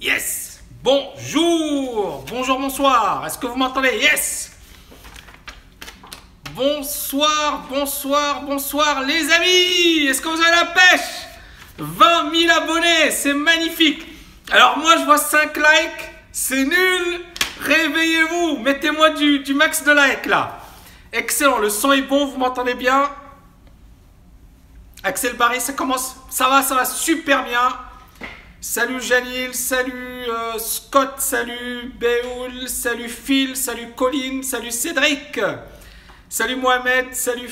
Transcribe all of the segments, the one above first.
Yes. Bonjour. Bonjour, bonsoir. Est-ce que vous m'entendez? Yes. Bonsoir, bonsoir, bonsoir les amis. Est-ce que vous avez la pêche? 20 000 abonnés, c'est magnifique. Alors moi je vois 5 likes, c'est nul. Réveillez-vous, mettez-moi du max de likes là. Excellent, le son est bon, vous m'entendez bien? Axel Barry, ça commence, ça va super bien. Salut Jalil, salut Scott, salut Béoul, salut Phil, salut Colin, salut Cédric, salut Mohamed, salut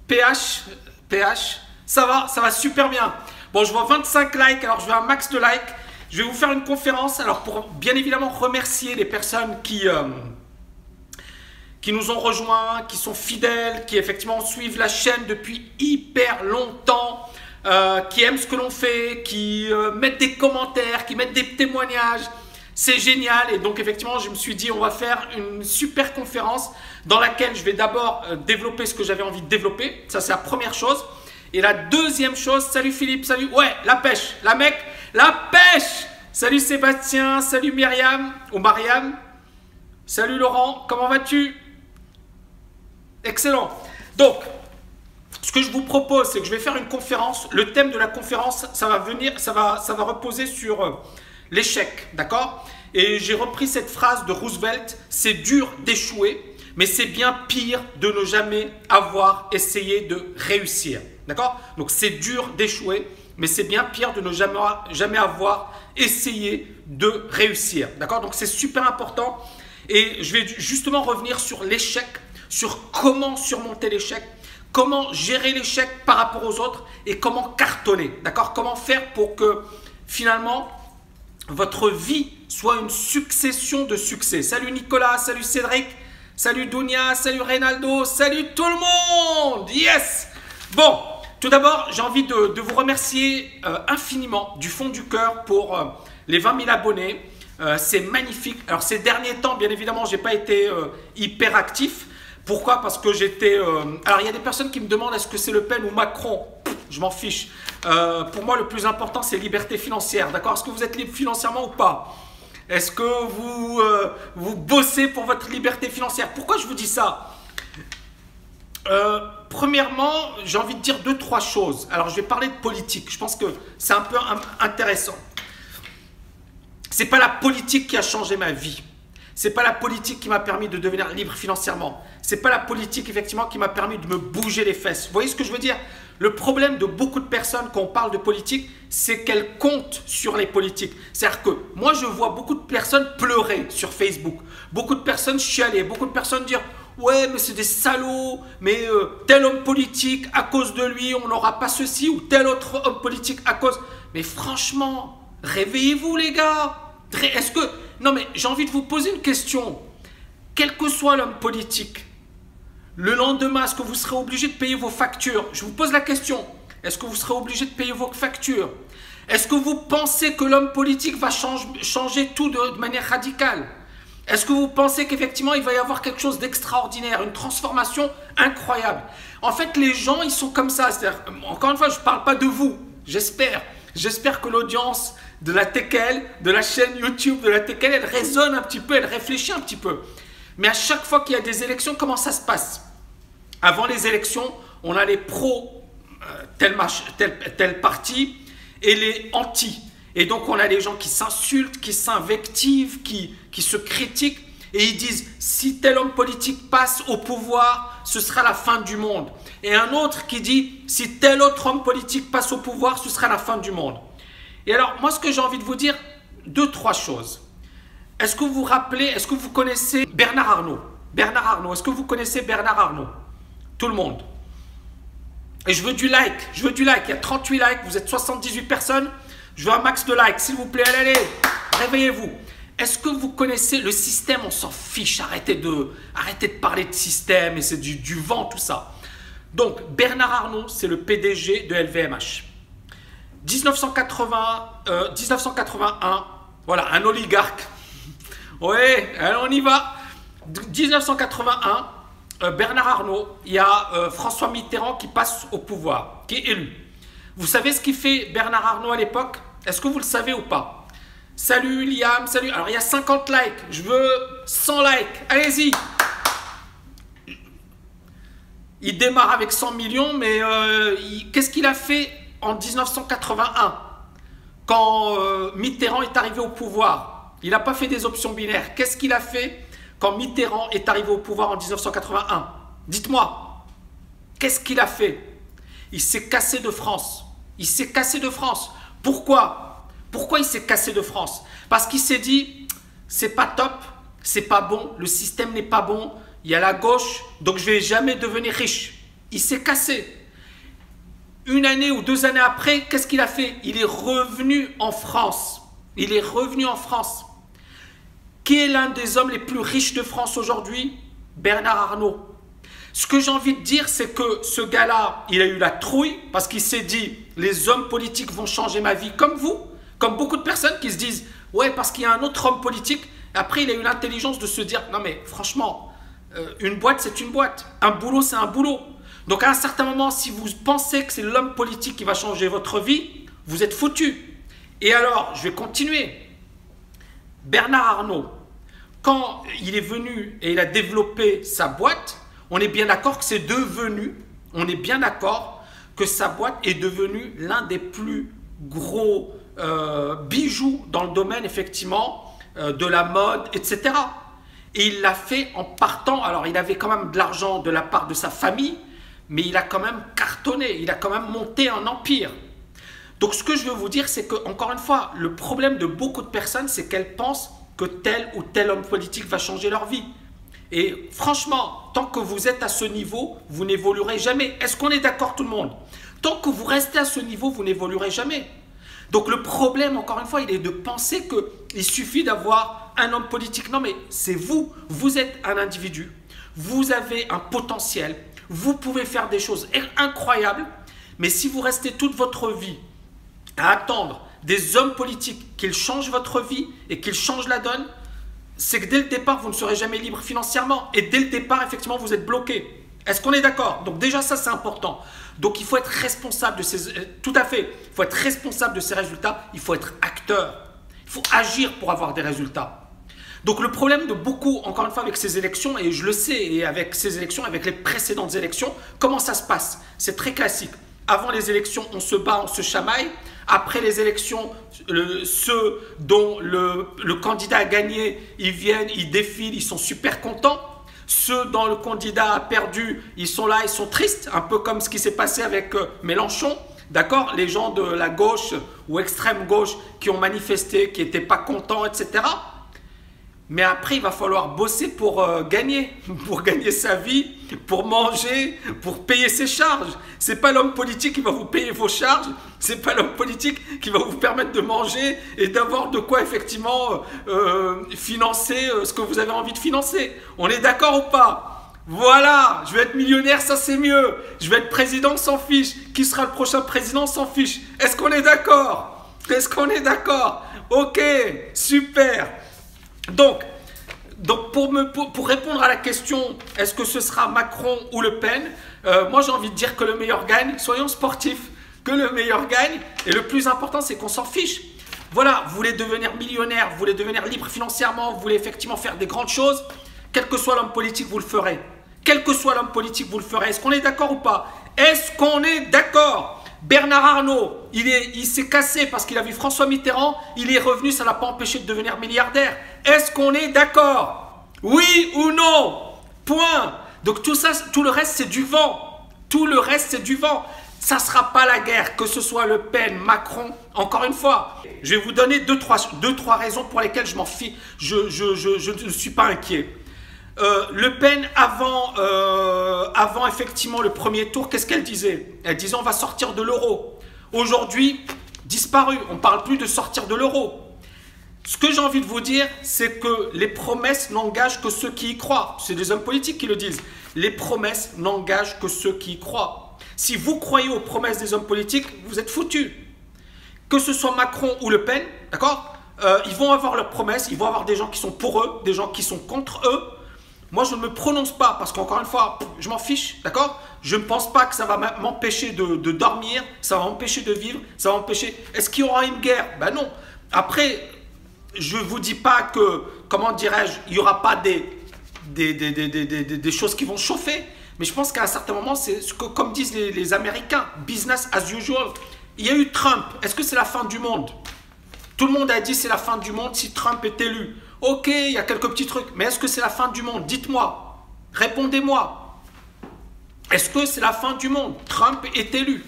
PH, ça va super bien. Bon, je vois 25 likes, alors je veux un max de likes. Je vais vous faire une conférence, alors pour bien évidemment remercier les personnes qui nous ont rejoints, qui sont fidèles, qui effectivement suivent la chaîne depuis hyper longtemps, qui aiment ce que l'on fait, qui mettent des commentaires, qui mettent des témoignages. C'est génial et donc effectivement je me suis dit on va faire une super conférence dans laquelle je vais d'abord développer ce que j'avais envie de développer. Ça c'est la première chose. Et la deuxième chose, salut Philippe, salut, ouais, la pêche, la pêche. Salut Sébastien, salut Myriam ou Mariam, salut Laurent, comment vas-tu? Excellent. Donc, ce que je vous propose, c'est que je vais faire une conférence. Le thème de la conférence, ça va reposer sur l'échec, d'accord? Et j'ai repris cette phrase de Roosevelt, c'est dur d'échouer, mais c'est bien pire de ne jamais avoir essayé de réussir, d'accord? Donc, c'est dur d'échouer, mais c'est bien pire de ne jamais avoir essayé de réussir, d'accord? Donc, c'est super important et je vais justement revenir sur l'échec, sur comment surmonter l'échec, comment gérer l'échec par rapport aux autres et comment cartonner, d'accord? Comment faire pour que finalement votre vie soit une succession de succès. Salut Nicolas, salut Cédric, salut Dounia, salut Reynaldo, salut tout le monde. Yes. Bon, tout d'abord, j'ai envie de vous remercier infiniment du fond du cœur pour les 20 000 abonnés. C'est magnifique. Alors ces derniers temps, bien évidemment, je n'ai pas été hyper actif. Pourquoi? Parce que j'étais... Alors, il y a des personnes qui me demandent est-ce que c'est Le Pen ou Macron? Je m'en fiche. Pour moi, le plus important, c'est liberté financière. D'accord? Est-ce que vous êtes libre financièrement ou pas? Est-ce que vous bossez pour votre liberté financière? Pourquoi je vous dis ça? Premièrement, j'ai envie de dire 2-3 choses. Alors, je vais parler de politique. Je pense que c'est un peu intéressant. Ce n'est pas la politique qui a changé ma vie. Ce n'est pas la politique qui m'a permis de devenir libre financièrement. Ce n'est pas la politique, effectivement, qui m'a permis de me bouger les fesses. Vous voyez ce que je veux dire? Le problème de beaucoup de personnes quand on parle de politique, c'est qu'elles comptent sur les politiques. C'est-à-dire que moi, je vois beaucoup de personnes pleurer sur Facebook. Beaucoup de personnes chialer. Beaucoup de personnes dire « Ouais, mais c'est des salauds. Mais tel homme politique, à cause de lui, on n'aura pas ceci. Ou tel autre homme politique à cause… » Mais franchement, réveillez-vous les gars. Est-ce que… Non mais j'ai envie de vous poser une question. Quel que soit l'homme politique, le lendemain, est-ce que vous serez obligé de payer vos factures? Je vous pose la question. Est-ce que vous serez obligé de payer vos factures? Est-ce que vous pensez que l'homme politique va changer tout de manière radicale? Est-ce que vous pensez qu'effectivement, il va y avoir quelque chose d'extraordinaire, une transformation incroyable? En fait, les gens, ils sont comme ça. C'est-à-dire, encore une fois, je ne parle pas de vous. J'espère. J'espère que l'audience de la TKL, de la chaîne YouTube de la TKL, elle résonne un petit peu, elle réfléchit un petit peu. Mais à chaque fois qu'il y a des élections, comment ça se passe? Avant les élections, on a les pros, tel parti, et les anti. Et donc, on a les gens qui s'insultent, qui s'invectivent, qui se critiquent, et ils disent, si tel homme politique passe au pouvoir, ce sera la fin du monde. Et un autre qui dit, si tel autre homme politique passe au pouvoir, ce sera la fin du monde. Et alors, moi, ce que j'ai envie de vous dire, 2-3 choses. Est-ce que vous vous rappelez, est-ce que vous connaissez Bernard Arnault? Bernard Arnault, est-ce que vous connaissez Bernard Arnault? Tout le monde. Et je veux du like, il y a 38 likes, vous êtes 78 personnes, je veux un max de likes, s'il vous plaît, allez, réveillez-vous. Est-ce que vous connaissez le système? On s'en fiche, arrêtez de parler de système, et c'est du vent, tout ça. Donc, Bernard Arnault, c'est le PDG de LVMH. 1981, voilà, un oligarque. Ouais, allez, on y va. 1981, Bernard Arnault, il y a François Mitterrand qui passe au pouvoir, qui est élu. Vous savez ce qu'il fait Bernard Arnault à l'époque? Est-ce que vous le savez ou pas? Salut Liam, salut. Alors il y a 50 likes, je veux 100 likes. Allez-y. Il démarre avec 100 millions, mais qu'est-ce qu'il a fait en 1981 quand Mitterrand est arrivé au pouvoir? Il n'a pas fait des options binaires. Qu'est-ce qu'il a fait quand Mitterrand est arrivé au pouvoir en 1981? Dites-moi, qu'est-ce qu'il a fait? Il s'est cassé de France. Il s'est cassé de France. Pourquoi? Pourquoi il s'est cassé de France? Parce qu'il s'est dit, c'est pas top, c'est pas bon, le système n'est pas bon, il y a la gauche, donc je vais jamais devenir riche. Il s'est cassé. Une année ou 2 années après, qu'est-ce qu'il a fait? Il est revenu en France. Il est revenu en France. Qui est l'un des hommes les plus riches de France aujourd'hui? Bernard Arnault. Ce que j'ai envie de dire, c'est que ce gars-là, il a eu la trouille parce qu'il s'est dit, les hommes politiques vont changer ma vie, comme vous, comme beaucoup de personnes qui se disent, ouais, parce qu'il y a un autre homme politique. Après, il a eu l'intelligence de se dire, non mais franchement, une boîte, c'est une boîte. Un boulot, c'est un boulot. Donc à un certain moment, si vous pensez que c'est l'homme politique qui va changer votre vie, vous êtes foutu. Et alors, je vais continuer. Bernard Arnault, quand il est venu et il a développé sa boîte, on est bien d'accord que c'est devenu, on est bien d'accord que sa boîte est devenue l'un des plus gros bijoux dans le domaine, effectivement, de la mode, etc. Et il l'a fait en partant, alors il avait quand même de l'argent de la part de sa famille, mais il a quand même cartonné, il a quand même monté un empire. Donc ce que je veux vous dire, c'est que, encore une fois, le problème de beaucoup de personnes, c'est qu'elles pensent que tel ou tel homme politique va changer leur vie. Et franchement, tant que vous êtes à ce niveau, vous n'évoluerez jamais. Est-ce qu'on est d'accord tout le monde? Tant que vous restez à ce niveau, vous n'évoluerez jamais. Donc le problème, encore une fois, il est de penser qu'il suffit d'avoir un homme politique. Non mais c'est vous, vous êtes un individu, vous avez un potentiel, vous pouvez faire des choses incroyables, mais si vous restez toute votre vie à attendre des hommes politiques qu'ils changent votre vie et qu'ils changent la donne, c'est que dès le départ, vous ne serez jamais libre financièrement. Et dès le départ, effectivement, vous êtes bloqué. Est-ce qu'on est d'accord? Donc déjà, ça, c'est important. Donc il faut être responsable de ces... Tout à fait. Il faut être responsable de ces résultats. Il faut être acteur. Il faut agir pour avoir des résultats. Donc le problème de beaucoup, encore une fois, avec ces élections, et je le sais, et avec ces élections, avec les précédentes élections, comment ça se passe? C'est très classique. Avant les élections, on se bat, on se chamaille. Après les élections, ceux dont le candidat a gagné, ils viennent, ils défilent, ils sont super contents. Ceux dont le candidat a perdu, ils sont là, ils sont tristes, un peu comme ce qui s'est passé avec Mélenchon. D'accord? Les gens de la gauche ou extrême gauche qui ont manifesté, qui n'étaient pas contents, etc. Mais après, il va falloir bosser pour gagner sa vie, pour manger, pour payer ses charges. Ce n'est pas l'homme politique qui va vous payer vos charges, ce n'est pas l'homme politique qui va vous permettre de manger et d'avoir de quoi effectivement financer ce que vous avez envie de financer. On est d'accord ou pas? Voilà, je vais être millionnaire, ça c'est mieux. Je vais être président, on s'en fiche. Qui sera le prochain président, on s'en fiche. Est-ce qu'on est d'accord? Est-ce qu'on est d'accord? Ok, super. Donc pour répondre à la question, est-ce que ce sera Macron ou Le Pen, moi j'ai envie de dire que le meilleur gagne. Soyons sportifs, que le meilleur gagne. Et le plus important, c'est qu'on s'en fiche. Voilà, vous voulez devenir millionnaire, vous voulez devenir libre financièrement, vous voulez effectivement faire des grandes choses. Quel que soit l'homme politique, vous le ferez. Quel que soit l'homme politique, vous le ferez. Est-ce qu'on est d'accord ou pas? Est-ce qu'on est d'accord? Bernard Arnault, il s'est cassé parce qu'il a vu François Mitterrand, il est revenu, ça ne l'a pas empêché de devenir milliardaire. Est-ce qu'on est d'accord? Oui ou non? Point. Donc tout ça, tout le reste, c'est du vent. Tout le reste, c'est du vent. Ça ne sera pas la guerre, que ce soit Le Pen, Macron. Encore une fois, je vais vous donner deux, trois raisons pour lesquelles je m'en fiche. Je ne suis pas inquiet. Le Pen, avant effectivement le premier tour, qu'est-ce qu'elle disait? Elle disait on va sortir de l'euro. Aujourd'hui, disparu, on ne parle plus de sortir de l'euro. Ce que j'ai envie de vous dire, c'est que les promesses n'engagent que ceux qui y croient. C'est des hommes politiques qui le disent. Les promesses n'engagent que ceux qui y croient. Si vous croyez aux promesses des hommes politiques, vous êtes foutus. Que ce soit Macron ou Le Pen, d'accord, ils vont avoir leurs promesses, ils vont avoir des gens qui sont pour eux, des gens qui sont contre eux. Moi, je ne me prononce pas parce qu'encore une fois, je m'en fiche, d'accord? Je ne pense pas que ça va m'empêcher de dormir, ça va m'empêcher de vivre, ça va m'empêcher... Est-ce qu'il y aura une guerre? Ben non. Après, je ne vous dis pas que, comment dirais-je, il n'y aura pas des choses qui vont chauffer. Mais je pense qu'à un certain moment, c'est ce que, comme disent les Américains, business as usual. Il y a eu Trump. Est-ce que c'est la fin du monde? Tout le monde a dit c'est la fin du monde si Trump est élu. Ok, il y a quelques petits trucs. Mais est-ce que c'est la fin du monde? Dites-moi. Répondez-moi. Est-ce que c'est la fin du monde? Trump est élu.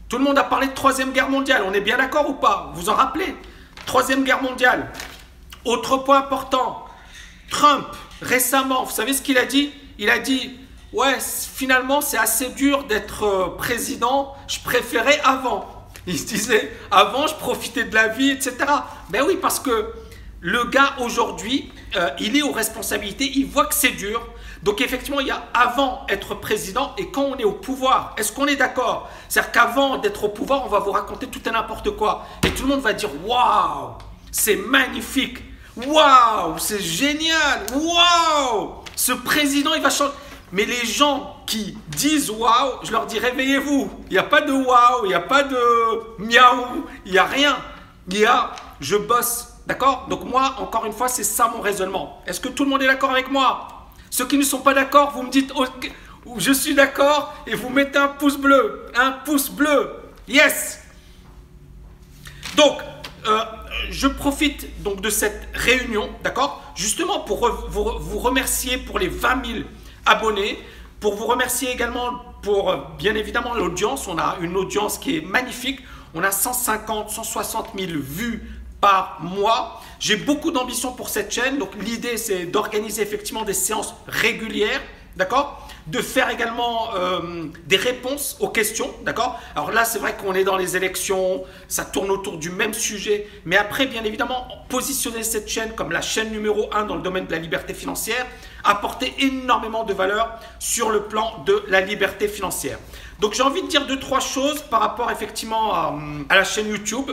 Tout le monde a parlé de Troisième Guerre mondiale. On est bien d'accord ou pas? Vous en rappelez? Troisième Guerre mondiale. Autre point important. Trump, récemment, vous savez ce qu'il a dit? Il a dit, ouais, finalement, c'est assez dur d'être président. Je préférais avant. Il se disait, avant, je profitais de la vie, etc. Ben oui, parce que le gars, aujourd'hui, il est aux responsabilités. Il voit que c'est dur. Donc, effectivement, il y a avant être président et quand on est au pouvoir. Est-ce qu'on est d'accord? C'est-à-dire qu'avant d'être au pouvoir, on va vous raconter tout et n'importe quoi. Et tout le monde va dire, waouh, c'est magnifique. Waouh, c'est génial. Waouh, ce président, il va changer. Mais les gens qui disent waouh, je leur dis réveillez-vous. Il n'y a pas de waouh, il n'y a pas de miaou, il n'y a rien. Il y a je bosse. D'accord? Donc moi, encore une fois, c'est ça mon raisonnement. Est-ce que tout le monde est d'accord avec moi? Ceux qui ne sont pas d'accord, vous me dites okay, je suis d'accord et vous mettez un pouce bleu. Un pouce bleu. Yes. Donc, je profite donc de cette réunion, d'accord? Justement pour vous remercier pour les 20 000 abonnés, pour vous remercier également pour bien évidemment l'audience. On a une audience qui est magnifique. On a 150, 160 000 vues par mois. J'ai beaucoup d'ambition pour cette chaîne. Donc l'idée c'est d'organiser effectivement des séances régulières, d'accord? De faire également des réponses aux questions, d'accord? Alors là, c'est vrai qu'on est dans les élections, ça tourne autour du même sujet. Mais après, bien évidemment, positionner cette chaîne comme la chaîne numéro 1 dans le domaine de la liberté financière, apporter énormément de valeur sur le plan de la liberté financière. Donc, j'ai envie de dire 2-3 choses par rapport effectivement à la chaîne YouTube.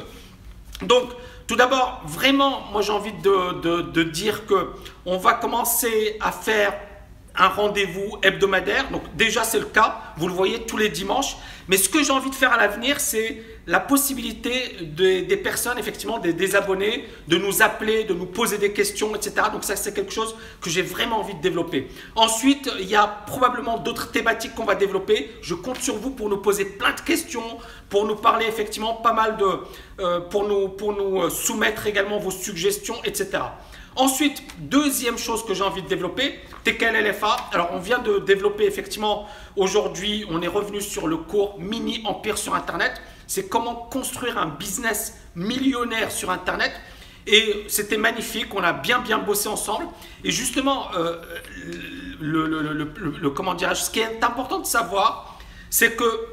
Donc, tout d'abord, vraiment, moi j'ai envie de dire qu'on va commencer à faire un rendez-vous hebdomadaire. Donc déjà c'est le cas, vous le voyez tous les dimanches. Mais ce que j'ai envie de faire à l'avenir, c'est la possibilité des personnes, effectivement des abonnés, de nous appeler, de nous poser des questions, etc. Donc ça c'est quelque chose que j'ai vraiment envie de développer. Ensuite, il y a probablement d'autres thématiques qu'on va développer. Je compte sur vous pour nous poser plein de questions, pour nous parler effectivement pas mal de... pour nous soumettre également vos suggestions, etc. Ensuite, deuxième chose que j'ai envie de développer, TKL-LFA. Alors, on vient de développer effectivement, aujourd'hui, on est revenu sur le cours Mini Empire sur Internet. C'est comment construire un business millionnaire sur Internet. Et c'était magnifique, on a bien bossé ensemble. Et justement, comment dirais-je, ce qui est important de savoir, c'est que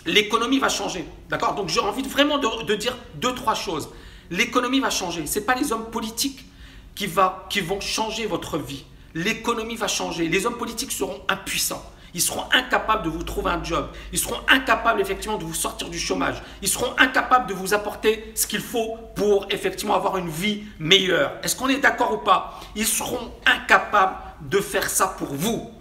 l'économie va changer. D'accord? Donc, j'ai envie vraiment de dire 2-3 choses. L'économie va changer. Ce n'est pas les hommes politiques qui vont changer votre vie. L'économie va changer. Les hommes politiques seront impuissants. Ils seront incapables de vous trouver un job. Ils seront incapables effectivement de vous sortir du chômage. Ils seront incapables de vous apporter ce qu'il faut pour effectivement avoir une vie meilleure. Est-ce qu'on est d'accord ou pas? Ils seront incapables de faire ça pour vous.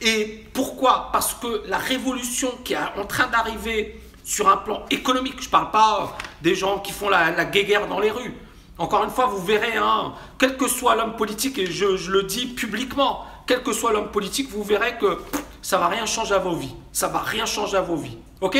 Et pourquoi? Parce que la révolution qui est en train d'arriver sur un plan économique, je ne parle pas des gens qui font la guéguerre dans les rues. Encore une fois, vous verrez, hein, quel que soit l'homme politique, et je le dis publiquement, quel que soit l'homme politique, vous verrez que ça ne va rien changer à vos vies. Ça ne va rien changer à vos vies. OK ?